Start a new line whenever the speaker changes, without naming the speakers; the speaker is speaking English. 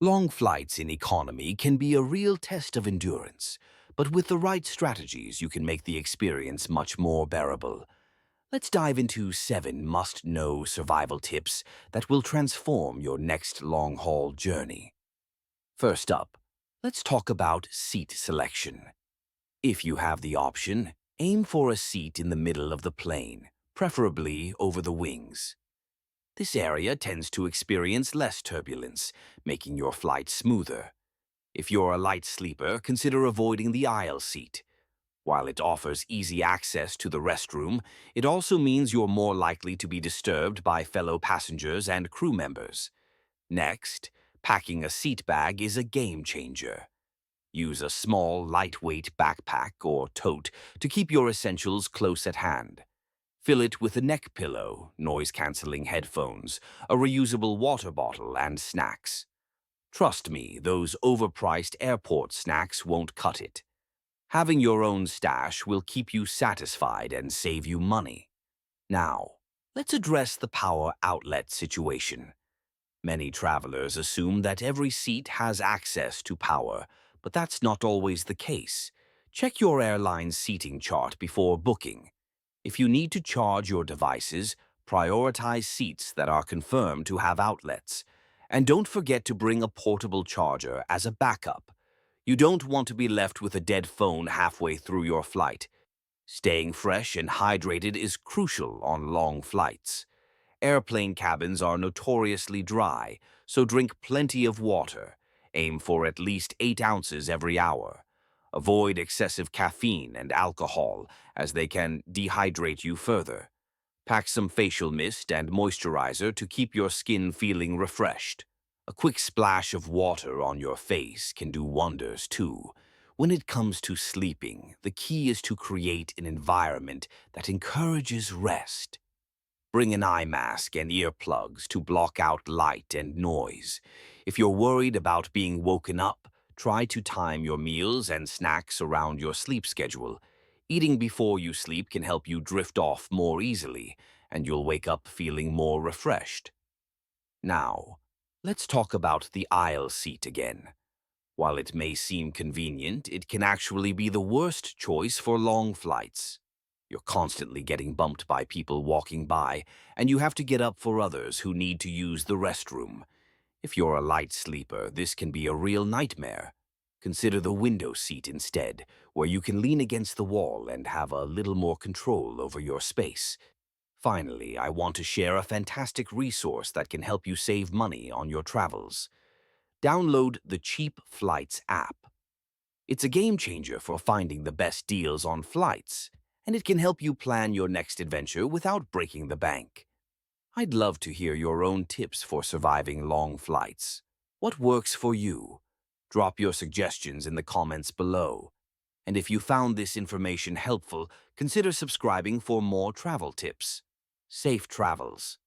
Long flights in economy can be a real test of endurance, but with the right strategies, you can make the experience much more bearable. Let's dive into 7 must-know survival tips that will transform your next long-haul journey. First up, let's talk about seat selection. If you have the option, aim for a seat in the middle of the plane, preferably over the wings. This area tends to experience less turbulence, making your flight smoother. If you're a light sleeper, consider avoiding the aisle seat. While it offers easy access to the restroom, it also means you're more likely to be disturbed by fellow passengers and crew members. Next, packing a seat bag is a game changer. Use a small, lightweight backpack or tote to keep your essentials close at hand. Fill it with a neck pillow, noise-canceling headphones, a reusable water bottle, and snacks. Trust me, those overpriced airport snacks won't cut it. Having your own stash will keep you satisfied and save you money. Now, let's address the power outlet situation. Many travelers assume that every seat has access to power, but that's not always the case. Check your airline's seating chart before booking. If you need to charge your devices, prioritize seats that are confirmed to have outlets. And don't forget to bring a portable charger as a backup. You don't want to be left with a dead phone halfway through your flight. Staying fresh and hydrated is crucial on long flights. Airplane cabins are notoriously dry, so drink plenty of water. Aim for at least 8 ounces every hour. Avoid excessive caffeine and alcohol, as they can dehydrate you further. Pack some facial mist and moisturizer to keep your skin feeling refreshed. A quick splash of water on your face can do wonders too. When it comes to sleeping, the key is to create an environment that encourages rest. Bring an eye mask and earplugs to block out light and noise. If you're worried about being woken up, try to time your meals and snacks around your sleep schedule. Eating before you sleep can help you drift off more easily, and you'll wake up feeling more refreshed. Now, let's talk about the aisle seat again. While it may seem convenient, it can actually be the worst choice for long flights. You're constantly getting bumped by people walking by, and you have to get up for others who need to use the restroom. If you're a light sleeper, this can be a real nightmare. Consider the window seat instead, where you can lean against the wall and have a little more control over your space. Finally, I want to share a fantastic resource that can help you save money on your travels. Download the Cheap Flights app. It's a game changer for finding the best deals on flights, and it can help you plan your next adventure without breaking the bank. I'd love to hear your own tips for surviving long flights. What works for you? Drop your suggestions in the comments below. And if you found this information helpful, consider subscribing for more travel tips. Safe travels.